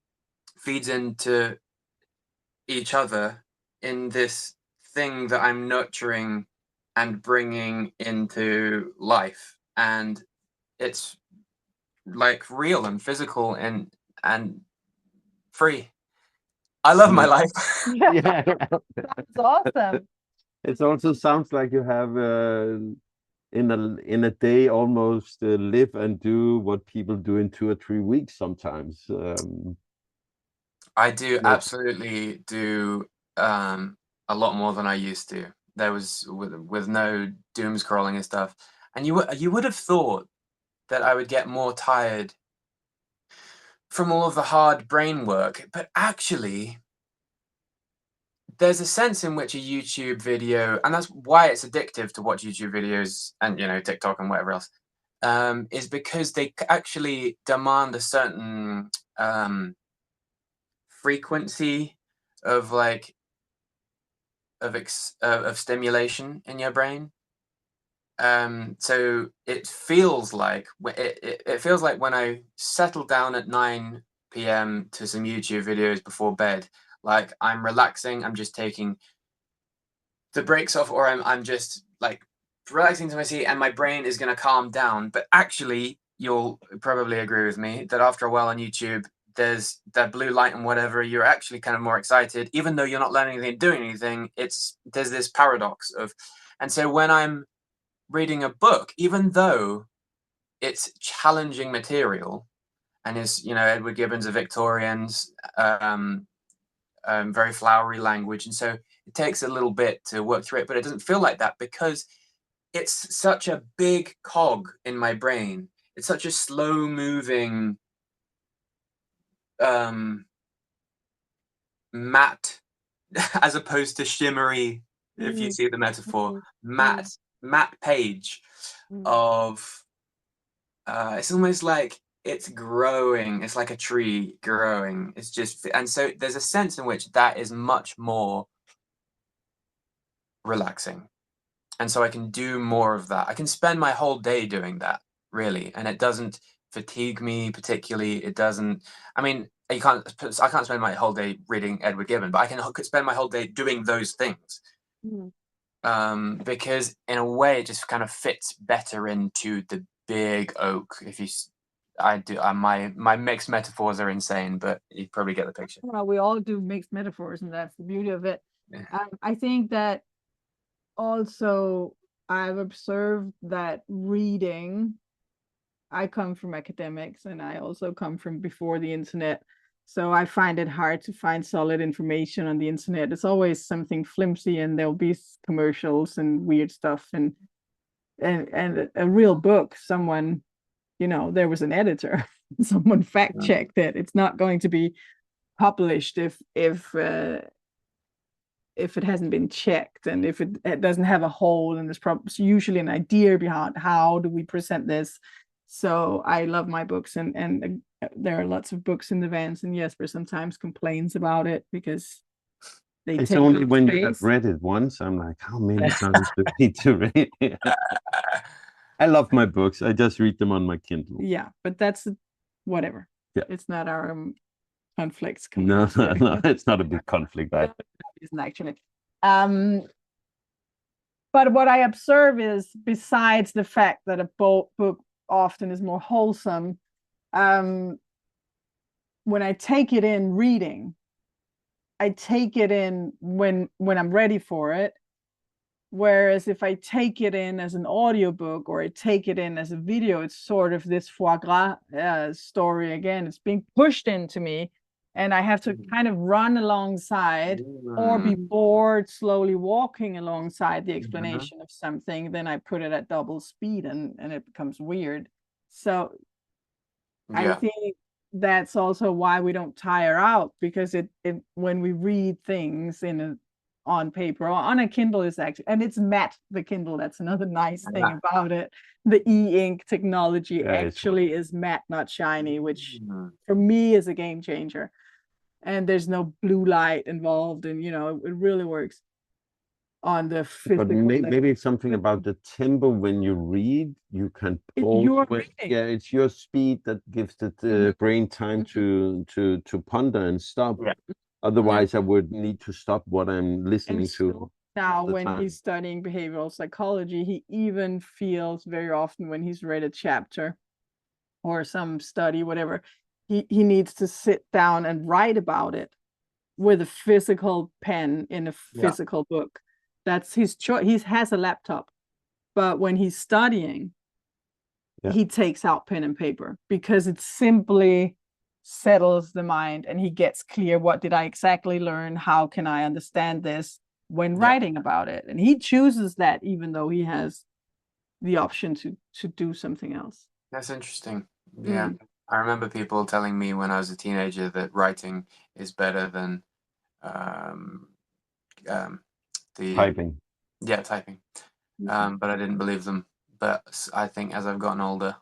S2: feeds into each other in this thing that I'm nurturing and bringing into life, and it's like real and physical and free. I love my life.
S1: Yeah.
S3: That's awesome.
S1: It also sounds like you have in a day almost live and do what people do in 2 or 3 weeks sometimes.
S2: I do
S1: Yeah.
S2: absolutely do a lot more than I used to. There was with no doom scrolling and stuff. And you would have thought that I would get more tired from all of the hard brain work, but actually there's a sense in which a YouTube video, and that's why it's addictive to watch YouTube videos and TikTok and whatever else, is because they actually demand a certain frequency of of stimulation in your brain. So it feels like it feels like when I settle down at 9 p.m. to some YouTube videos before bed, like I'm relaxing, I'm just taking the brakes off, or I'm just like relaxing to my seat, and my brain is going to calm down. But actually, you'll probably agree with me that after a while on YouTube, there's that blue light and whatever, you're actually kind of more excited, even though you're not learning anything, doing anything. There's this paradox of, and so when I'm reading a book, even though it's challenging material and is, Edward Gibbon's a Victorian's, very flowery language, and so it takes a little bit to work through it, but it doesn't feel like that because it's such a big cog in my brain. It's such a slow moving matte as opposed to shimmery, if you see the metaphor, matte page of it's almost like it's growing. It's like a tree growing. It's just, and so there's a sense in which that is much more relaxing, and so I can do more of that. I can spend my whole day doing that, really, and it doesn't fatigue me particularly. It doesn't. I mean, I can't spend my whole day reading Edward Gibbon, but I can spend my whole day doing those things. Because in a way it just kind of fits better into the big oak. If you, I do, my mixed metaphors are insane, but you probably get the picture.
S3: Well, we all do mixed metaphors, and that's the beauty of it.
S2: Yeah.
S3: I think that also I've observed that reading, I come from academics, and I also come from before the internet. So I find it hard to find solid information on the internet. It's always something flimsy, and there'll be commercials and weird stuff, and a real book, someone, there was an editor, someone fact checked it. It's not going to be published if it hasn't been checked, and if it doesn't have a hole, and there's probably usually an idea behind how do we present this. So I love my books, and there are lots of books in the vans, and Jesper sometimes complains about it because they
S1: It's
S3: take
S1: only
S3: up
S1: when you have
S3: space.
S1: read it once, I'm like, how many times do I need to read it? I love my books. I just read them on my Kindle.
S3: Yeah, but that's whatever.
S1: Yeah.
S3: It's not our conflicts.
S1: No, it's not a big conflict.
S3: It isn't actually. But what I observe is, besides the fact that a book often is more wholesome, when I take it in reading, I take it in when I'm ready for it. Whereas if I take it in as an audiobook, or I take it in as a video, it's sort of this foie gras story again. It's being pushed into me, and I have to kind of run alongside or be bored slowly walking alongside the explanation of something. Then I put it at double speed, and it becomes weird. So I think that's also why we don't tire out, because it when we read things on paper or on a Kindle, is actually, and it's matte, the Kindle. That's another nice thing about it. The e-ink technology actually is matte, not shiny, which for me is a game changer. And there's no blue light involved, and it really works on the physical.
S1: But maybe it's something about the tempo when you read. You can it's your speed that gives the brain time to ponder and stop. Otherwise, I would need to stop what I'm listening to.
S3: Now, when he's studying behavioral psychology, he even feels very often, when he's read a chapter or some study, whatever, he needs to sit down and write about it with a physical pen in a physical book. That's his choice. He has a laptop, but when he's studying, he takes out pen and paper, because it simply settles the mind, and he gets clear, what did I exactly learn? How can I understand this when writing about it? And he chooses that, even though he has the option to do something else.
S2: That's interesting. Yeah. I remember people telling me when I was a teenager that writing is better than the
S1: typing.
S2: Yeah, typing. But I didn't believe them. But I think as I've gotten older,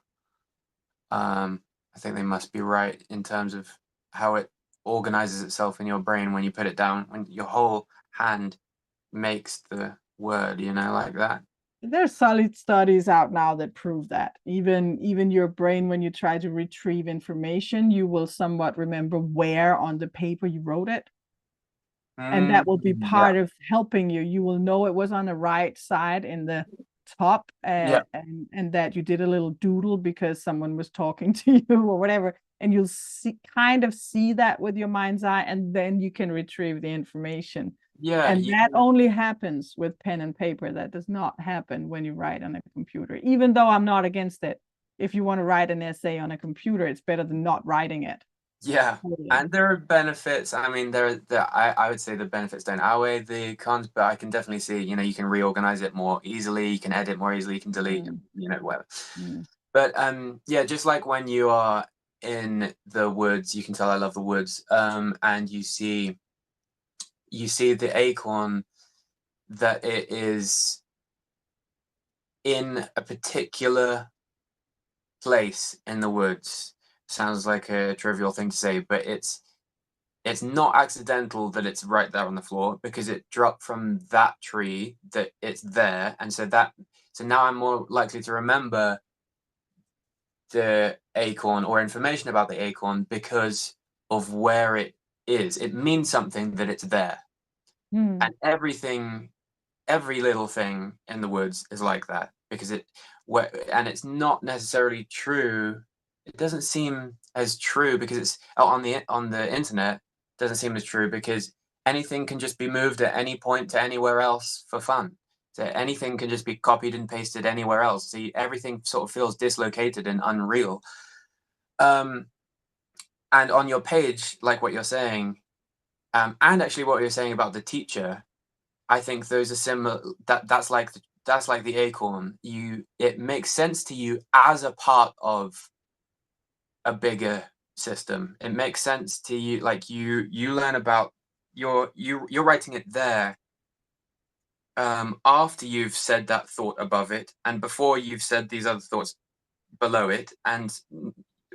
S2: I think they must be right in terms of how it organizes itself in your brain when you put it down, when your whole hand makes the word, like that.
S3: There's solid studies out now that prove that even your brain, when you try to retrieve information, you will somewhat remember where on the paper you wrote it. And that will be part of helping you. You will know it was on the right side in the top, and that you did a little doodle because someone was talking to you or whatever, and you'll kind of see that with your mind's eye, and then you can retrieve the information. And that only happens with pen and paper. That does not happen when you write on a computer, even though I'm not against it. If you want to write an essay on a computer, it's better than not writing it.
S2: Yeah, and there are benefits. I mean, I would say the benefits don't outweigh the cons, but I can definitely see, you can reorganize it more easily, you can edit more easily, you can delete, whatever. But just like when you are in the woods, you can tell I love the woods, and you see the acorn, that it is in a particular place in the woods. Sounds like a trivial thing to say, but it's not accidental that it's right there on the floor, because it dropped from that tree, that it's there. And so now I'm more likely to remember the acorn or information about the acorn because of where it is. It means something that it's there. And every little thing in the woods is like that, because and it's not necessarily true. It doesn't seem as true because it's on the internet. Doesn't seem as true because anything can just be moved at any point to anywhere else for fun. So anything can just be copied and pasted anywhere else. See, everything sort of feels dislocated and unreal. And on your page, like what you're saying, and actually what you're saying about the teacher, I think those are similar. That's like the acorn. It makes sense to you as a part of a bigger system. It makes sense to you, like you learn about you're writing it there after you've said that thought above it and before you've said these other thoughts below it, and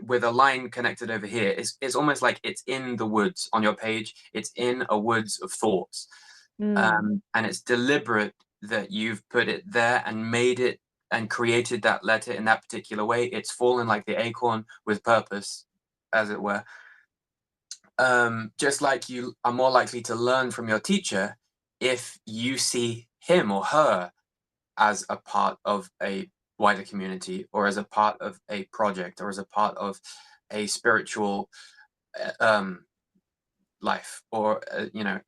S2: with a line connected over here. It's almost like it's in the woods on your page. It's in a woods of thoughts. And it's deliberate that you've put it there and made it and created that letter in that particular way. It's fallen like the acorn with purpose, as it were. Just like you are more likely to learn from your teacher if you see him or her as a part of a wider community, or as a part of a project, or as a part of a spiritual life, or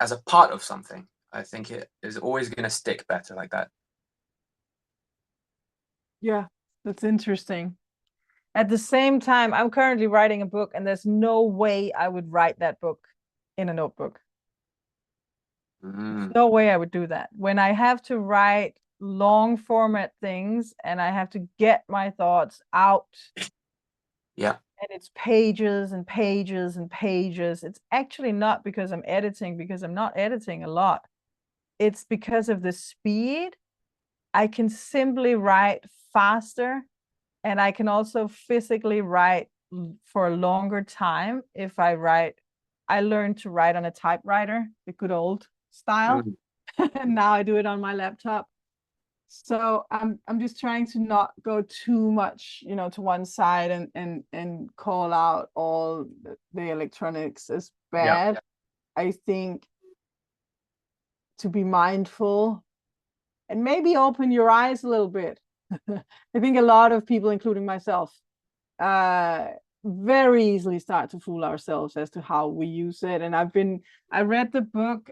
S2: as a part of something. I think it is always going to stick better like that.
S3: Yeah, that's interesting. At the same time, I'm currently writing a book, and there's no way I would write that book in a notebook. There's no way I would do that. When I have to write long format things and I have to get my thoughts out,
S2: yeah,
S3: and it's pages and pages and pages, it's actually not because I'm editing, because I'm not editing a lot. It's because of the speed. I can simply write faster, and I can also physically write for a longer time if I write. I learned to write on a typewriter, the good old style. And now I do it on my laptop. So I'm just trying to not go too much, to one side and call out all the electronics as bad.
S2: Yeah.
S3: I think to be mindful and maybe open your eyes a little bit. I think a lot of people, including myself, very easily start to fool ourselves as to how we use it. And I read the book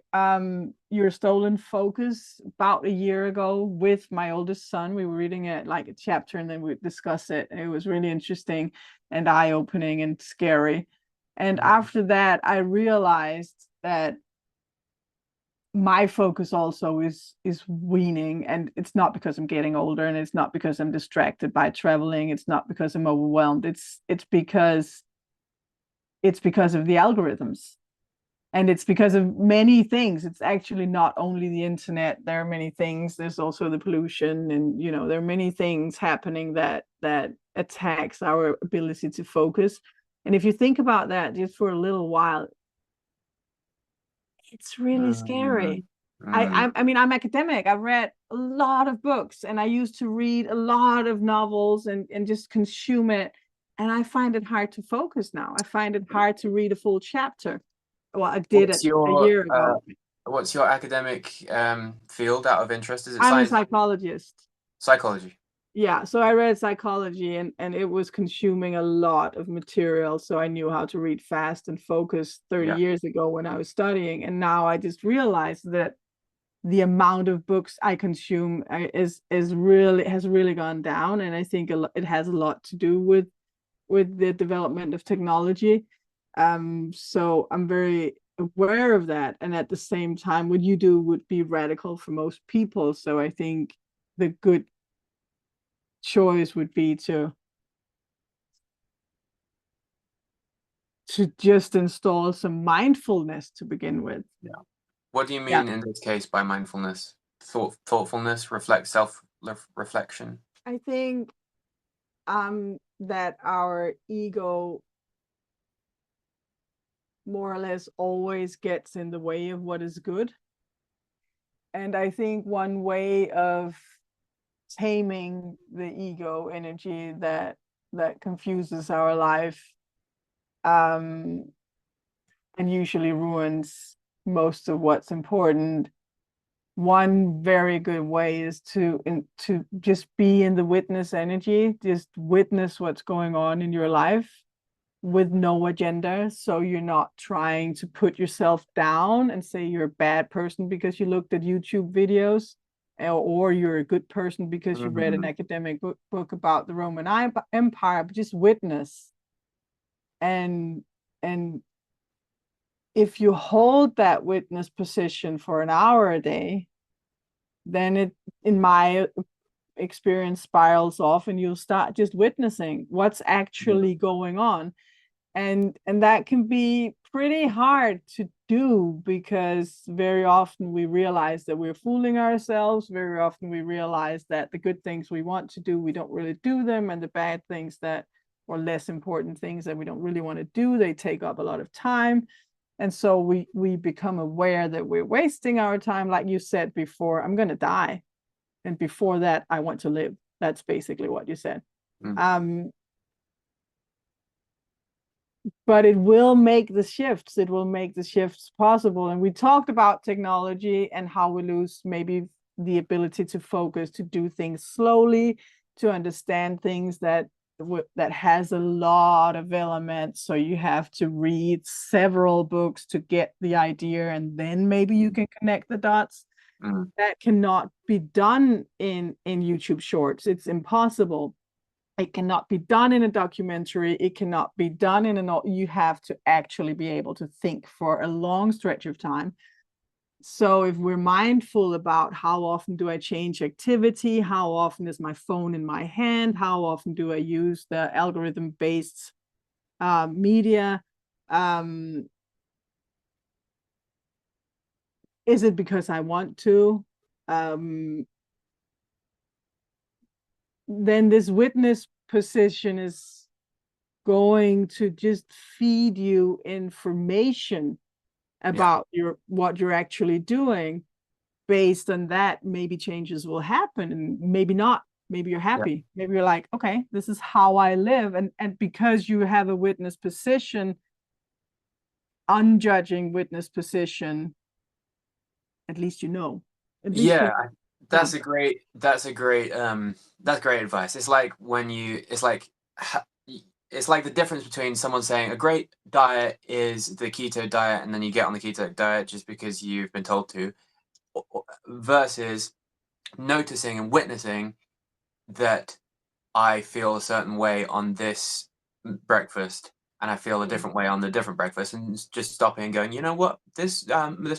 S3: Your Stolen Focus about a year ago with my oldest son. We were reading it like a chapter and then we discussed it. And it was really interesting and eye-opening and scary. And after that, I realized that my focus also is weaning, and it's not because I'm getting older, and it's not because I'm distracted by traveling, it's not because I'm overwhelmed, it's because of the algorithms, and it's because of many things. It's actually not only the internet. There are many things. There's also the pollution, and there are many things happening that attacks our ability to focus. And if you think about that just for a little while, it's really scary. I mean, I'm academic. I've read a lot of books, and I used to read a lot of novels and just consume it. And I find it hard to focus now. I find it hard to read a full chapter. Well, I did it a year ago.
S2: What's your academic field, out of interest? Is it
S3: I'm
S2: science?
S3: a psychologist.
S2: Psychology.
S3: Yeah, so I read psychology, and it was consuming a lot of material. So I knew how to read fast and focus 30 years ago when I was studying. And now I just realized that the amount of books I consume has really gone down. And I think it has a lot to do with the development of technology. So I'm very aware of that. And at the same time, what you do would be radical for most people. So I think the good choice would be to just install some mindfulness to begin with.
S2: Yeah. What do you mean in this case by mindfulness? Thoughtfulness, self-reflection?
S3: I think that our ego more or less always gets in the way of what is good. And I think one way of taming the ego energy that that confuses our life, and usually ruins most of what's important. One very good way is to just be in the witness energy, just witness what's going on in your life with no agenda. So you're not trying to put yourself down and say you're a bad person because you looked at YouTube videos, or you're a good person because you read an academic book about the Roman Empire, but just witness. And if you hold that witness position for an hour a day, then it, in my experience, spirals off, and you'll start just witnessing what's actually going on. And that can be pretty hard to do, because very often we realize that we're fooling ourselves. Very often we realize that the good things we want to do, we don't really do them, and the bad things that, or less important things that we don't really want to do, they take up a lot of time. And so we become aware that we're wasting our time. Like you said before, I'm going to die, and before that, I want to live. That's basically what you said. But it will make the shifts. It will make the shifts possible. And we talked about technology and how we lose maybe the ability to focus, to do things slowly, to understand things that has a lot of elements. So you have to read several books to get the idea, and then maybe you can connect the dots. That cannot be done in YouTube Shorts. It's impossible. It cannot be done in a documentary. It cannot be done in you have to actually be able to think for a long stretch of time. So if we're mindful about how often do I change activity, how often is my phone in my hand, how often do I use the algorithm-based media, is it because I want to? Then this witness position is going to just feed you information about what you're actually doing. Based on that, maybe changes will happen, and maybe not. Maybe you're happy. Maybe you're like, okay, this is how I live. And because you have a witness position, unjudging witness position, at least you know.
S2: That's great advice. It's like it's like the difference between someone saying a great diet is the keto diet, and then you get on the keto diet just because you've been told to, versus noticing and witnessing that I feel a certain way on this breakfast, and I feel a different way on the different breakfast, and just stopping and going, you know what, this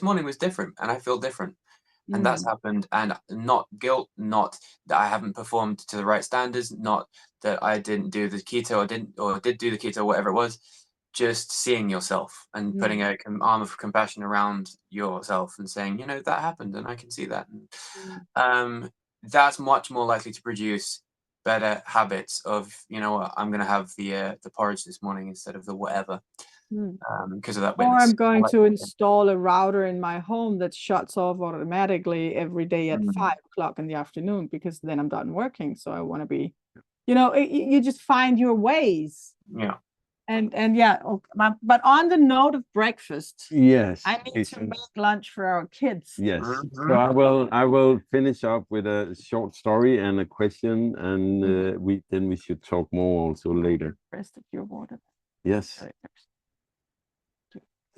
S2: morning was different, and I feel different. And that's happened, and not guilt, not that I haven't performed to the right standards, not that I didn't do the keto or did do the keto, whatever it was, just seeing yourself and putting an arm of compassion around yourself and saying, you know, that happened and I can see that. And, that's much more likely to produce better habits of, you know what, I'm going to have the porridge this morning instead of the whatever. Because of that witness.
S3: Or I'm going to install a router in my home that shuts off automatically every day at 5 o'clock in the afternoon, because then I'm done working. So I want to be, you know, you just find your ways. But on the note of breakfast, I need to make lunch for our kids.
S1: So I will finish up with a short story and a question, and we should talk more also later.
S3: Rest of your water.
S1: Yes.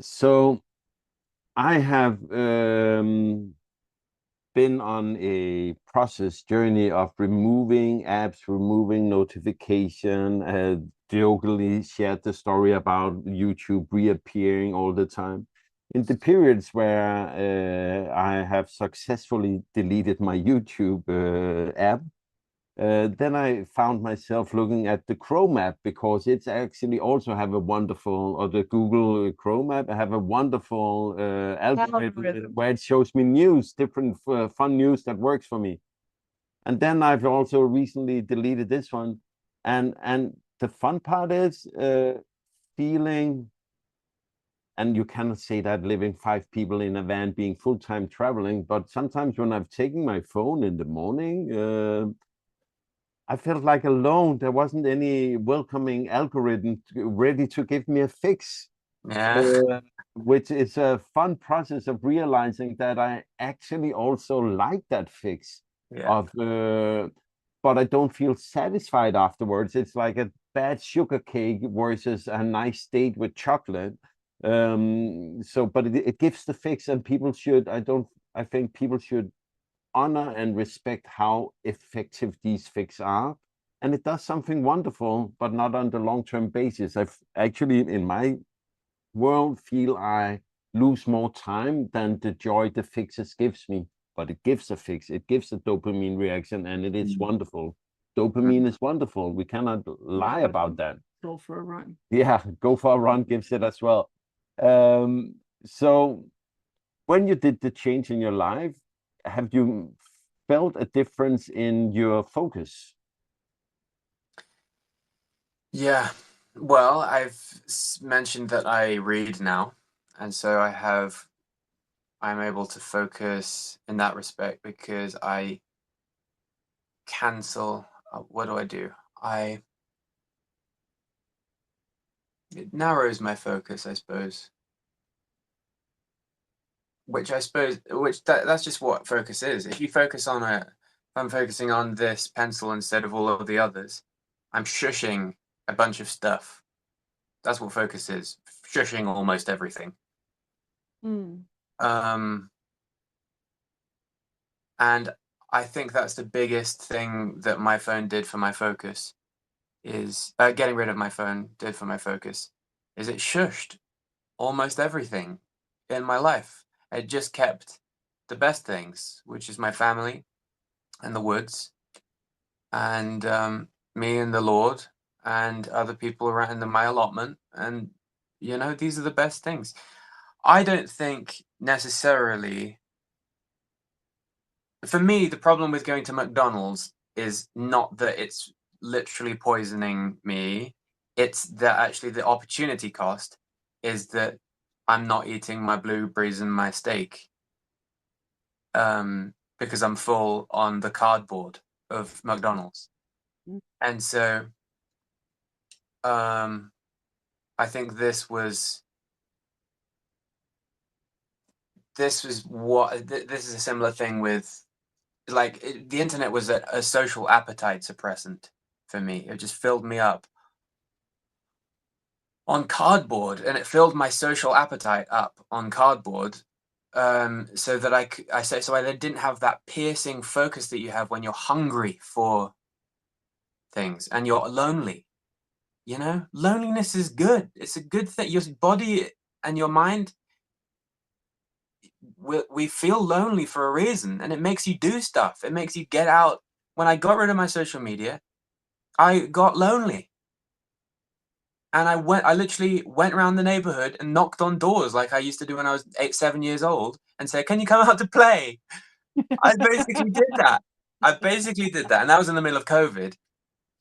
S1: So I have been on a process journey of removing apps, removing notification, jokingly shared the story about YouTube reappearing all the time. In the periods where I have successfully deleted my YouTube app, then I found myself looking at the Chrome app, because it's actually also have a wonderful, or the Google Chrome app have a wonderful algorithm where it shows me news, different fun news that works for me. And then I've also recently deleted this one. And the fun part is feeling, and you cannot say that living 5 people in a van, being full-time traveling, but sometimes when I've taken my phone in the morning, I felt like alone. There wasn't any welcoming algorithm ready to give me a fix.
S2: Yeah.
S1: Which is a fun process of realizing that I actually also like that fix
S2: Yeah.
S1: of, but I don't feel satisfied afterwards. It's like a bad sugar cake versus a nice date with chocolate. So, but it gives the fix, and people should, I think people should honor and respect how effective these fixes are. And it does something wonderful, but not on the long-term basis. I've actually, in my world, feel I lose more time than the joy the fixes gives me. But it gives a fix, it gives a dopamine reaction, and it is wonderful. Dopamine is wonderful. We cannot lie about that.
S3: Go for a run.
S1: Yeah, go for a run gives it as well. So when you did the change in your life, have you felt a difference in your focus?
S2: Yeah. Well, I've mentioned that I read now, and so I'm able to focus in that respect because I cancel. What do I do? It narrows my focus, I suppose. That's just what focus is. If you focus on if I'm focusing on this pencil instead of all of the others, I'm shushing a bunch of stuff. That's what focus is. Shushing almost everything. Um, and I think that's the biggest thing that my phone did for my focus is getting rid of my phone did for my focus is it shushed almost everything in my life. It just kept the best things, which is my family and the woods and me and the Lord and other people around in my allotment. And, these are the best things. I don't think necessarily, for me, the problem with going to McDonald's is not that it's literally poisoning me. It's that actually the opportunity cost is that I'm not eating my blueberries and my steak because I'm full on the cardboard of McDonald's. And so I think this is a similar thing with the internet was a social appetite suppressant for me. It just filled me up on cardboard, and it filled my social appetite up on cardboard, so that I didn't have that piercing focus that you have when you're hungry for things and you're lonely. Loneliness is good. It's a good thing. Your body and your mind, we feel lonely for a reason, and it makes you do stuff. It makes you get out. When I got rid of my social media, I got lonely. And I literally went around the neighborhood and knocked on doors like I used to do when I was 7 years old and said, "Can you come out to play?" I basically did that. And that was in the middle of COVID.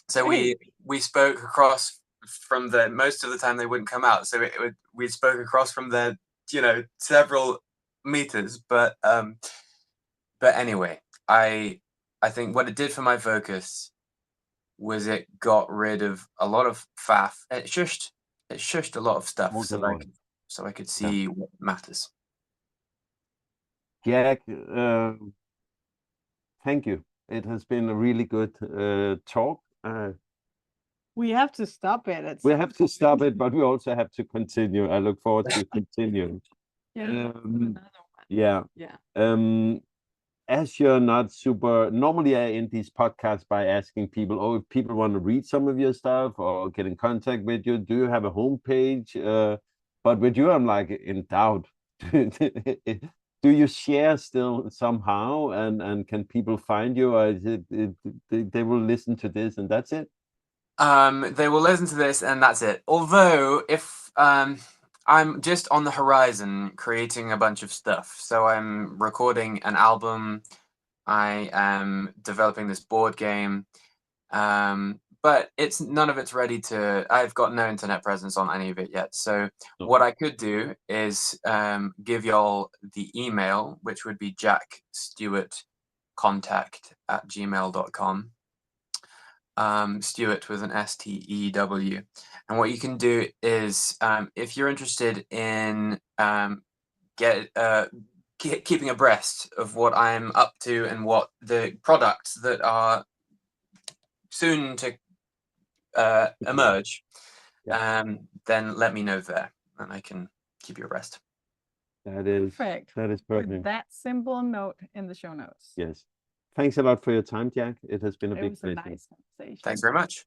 S2: So we spoke across from most of the time they wouldn't come out. So we spoke across from there, several meters. But anyway, I think what it did for my focus was it got rid of a lot of faff. It shushed a lot of stuff so I could see what matters.
S1: Jack, thank you. It has been a really good talk.
S3: We have to stop it.
S1: We have to stop it, but we also have to continue. I look forward to continuing.
S3: Yeah.
S1: Yeah.
S3: Yeah.
S1: As you're not super, normally I end these podcasts by asking people, if people want to read some of your stuff or get in contact with you, do you have a homepage? But with you, I'm like in doubt. Do you share still somehow, and can people find you, or is they will listen to this and that's it?
S2: They will listen to this and that's it. Although if I'm just on the horizon creating a bunch of stuff. So I'm recording an album. I am developing this board game. But none of it's ready I've got no internet presence on any of it yet. So what I could do is give y'all the email, which would be jackstewartcontact@gmail.com. Stewart with an STEW. And what you can do is, if you're interested in keeping abreast of what I'm up to and what the products that are soon to emerge, then let me know there, and I can keep you abreast.
S1: That is
S3: Perfect.
S1: perfect.
S3: With that simple note in the show notes.
S1: Yes. Thanks a lot for your time, Jack. It has been a
S3: It
S1: big
S3: was a
S1: pleasure.
S3: nice conversation.
S2: Thanks very much.